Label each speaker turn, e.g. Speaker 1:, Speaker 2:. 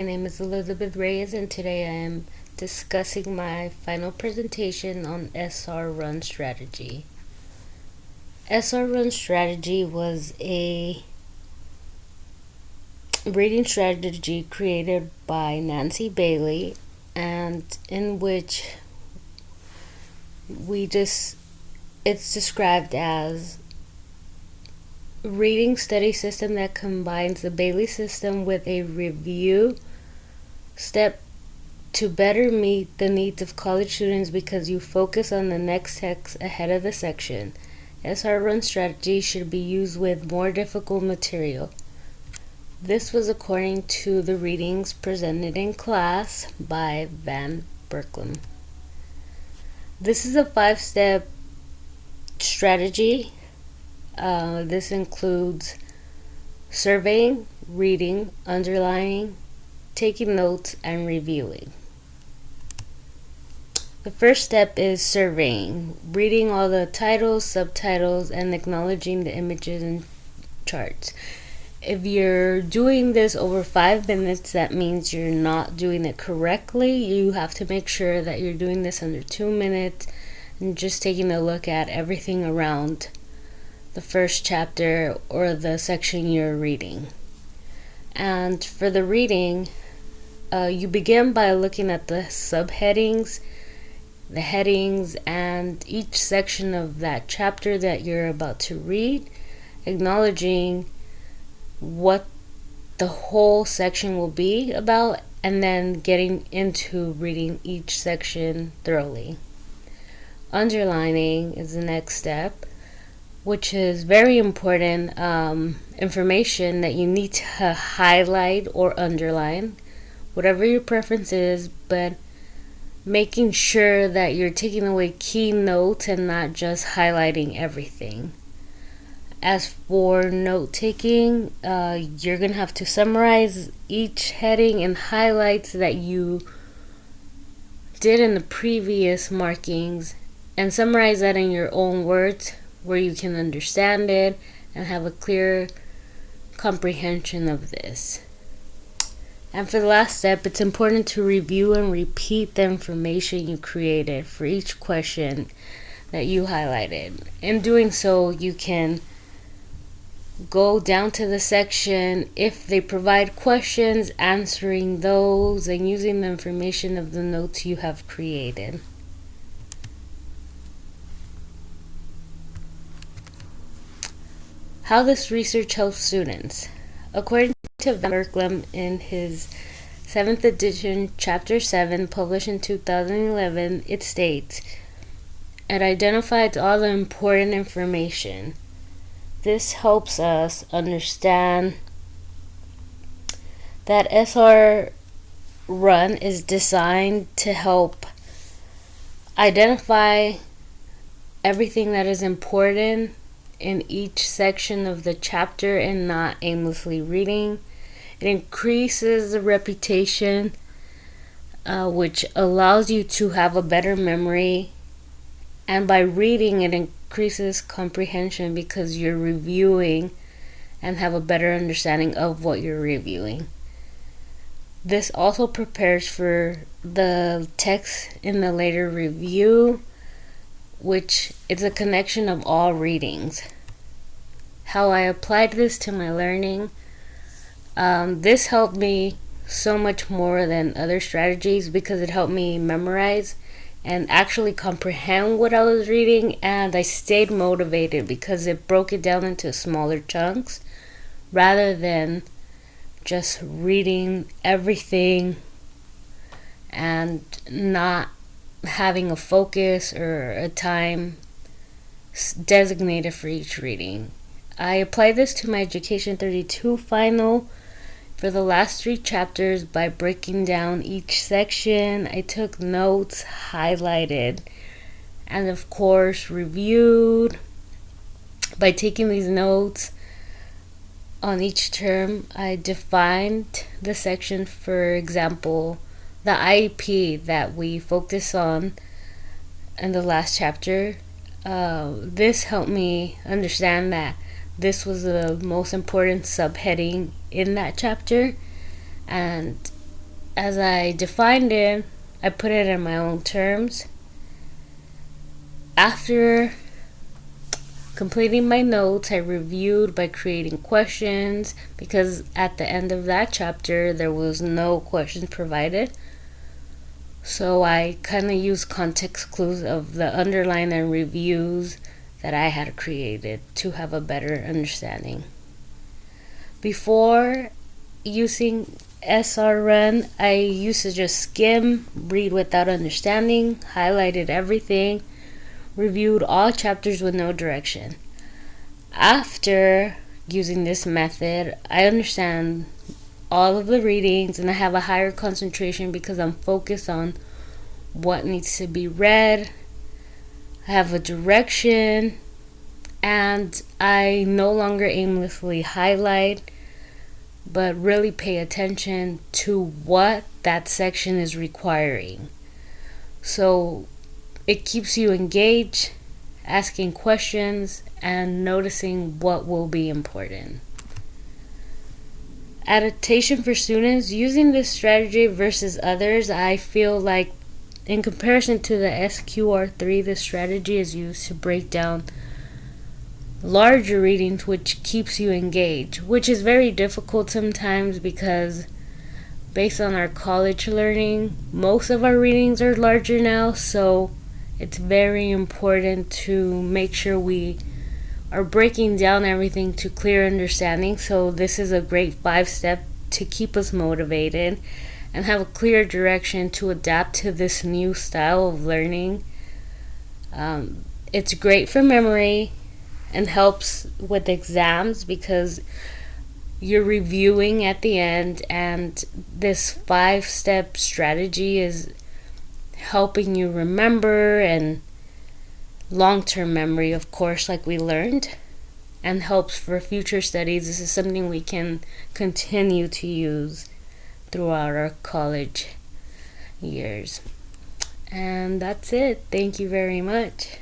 Speaker 1: My name is Elizabeth Reyes, and today I am discussing my final presentation on SR Run Strategy. SR Run Strategy was a reading strategy created by Nancy Bailey, and in which it's described as reading study system that combines the Bailey system with a review step to better meet the needs of college students because you focus on the next text ahead of the section. SR Run strategy should be used with more difficult material. This was according to the readings presented in class by Van Berkelem. This is a 5-step strategy. This includes surveying, reading, underlining, taking notes, and reviewing. The first step is surveying, reading all the titles, subtitles, and acknowledging the images and charts. If you're doing this over 5 minutes, that means you're not doing it correctly. You have to make sure that you're doing this under 2 minutes and just taking a look at everything around the first chapter or the section you're reading. And for the reading, you begin by looking at the subheadings, the headings, and each section of that chapter that you're about to read, acknowledging what the whole section will be about, and then getting into reading each section thoroughly. Underlining is the next step, which is very important information that you need to highlight or underline, whatever your preference is, but making sure that you're taking away key notes and not just highlighting everything. As for note taking, you're going to have to summarize each heading and highlights that you did in the previous markings and summarize that in your own words where you can understand it and have a clear comprehension of this. And for the last step, it's important to review and repeat the information you created for each question that you highlighted. In doing so, you can go down to the section if they provide questions, answering those, and using the information of the notes you have created. How this research helps students. According to Van Berkelem in his 7th edition, Chapter 7, published in 2011, it states, "It identifies all the important information. This helps us understand that SR Run is designed to help identify everything that is important in each section of the chapter and not aimlessly reading. It increases the repetition, which allows you to have a better memory, and by reading it increases comprehension because you're reviewing and have a better understanding of what you're reviewing. This also prepares for the text in the later review, which is a connection of all readings. How I applied this to my learning. This helped me so much more than other strategies because it helped me memorize and actually comprehend what I was reading, and I stayed motivated because it broke it down into smaller chunks rather than just reading everything and not having a focus or a time designated for each reading. I applied this to my Education 32 final for the last 3 chapters by breaking down each section. I took notes, highlighted, and of course reviewed. By taking these notes on each term, I defined the section, for example, the IEP that we focus on in the last chapter. This helped me understand that this was the most important subheading in that chapter, and as I defined it, I put it in my own terms. After completing my notes, I reviewed by creating questions, because at the end of that chapter there was no questions provided. So I kind of used context clues of the underline and reviews that I had created to have a better understanding. Before using SRN, I used to just skim, read without understanding, highlighted everything, reviewed all chapters with no direction. After using this method, I understand all of the readings and I have a higher concentration because I'm focused on what needs to be read. I have a direction, and I no longer aimlessly highlight, but really pay attention to what that section is requiring. So it keeps you engaged, asking questions, and noticing what will be important. Adaptation for students. Using this strategy versus others, I feel like in comparison to the SQR3, this strategy is used to break down larger readings, which keeps you engaged, which is very difficult sometimes because based on our college learning, most of our readings are larger now, so it's very important to make sure we are breaking down everything to clear understanding. So this is a great 5-step to keep us motivated and have a clear direction to adapt to this new style of learning. It's great for memory and helps with exams because you're reviewing at the end, and this 5-step strategy is helping you remember, and long-term memory, of course, like we learned, and helps for future studies. This is something we can continue to use throughout our college years. And that's it. Thank you very much.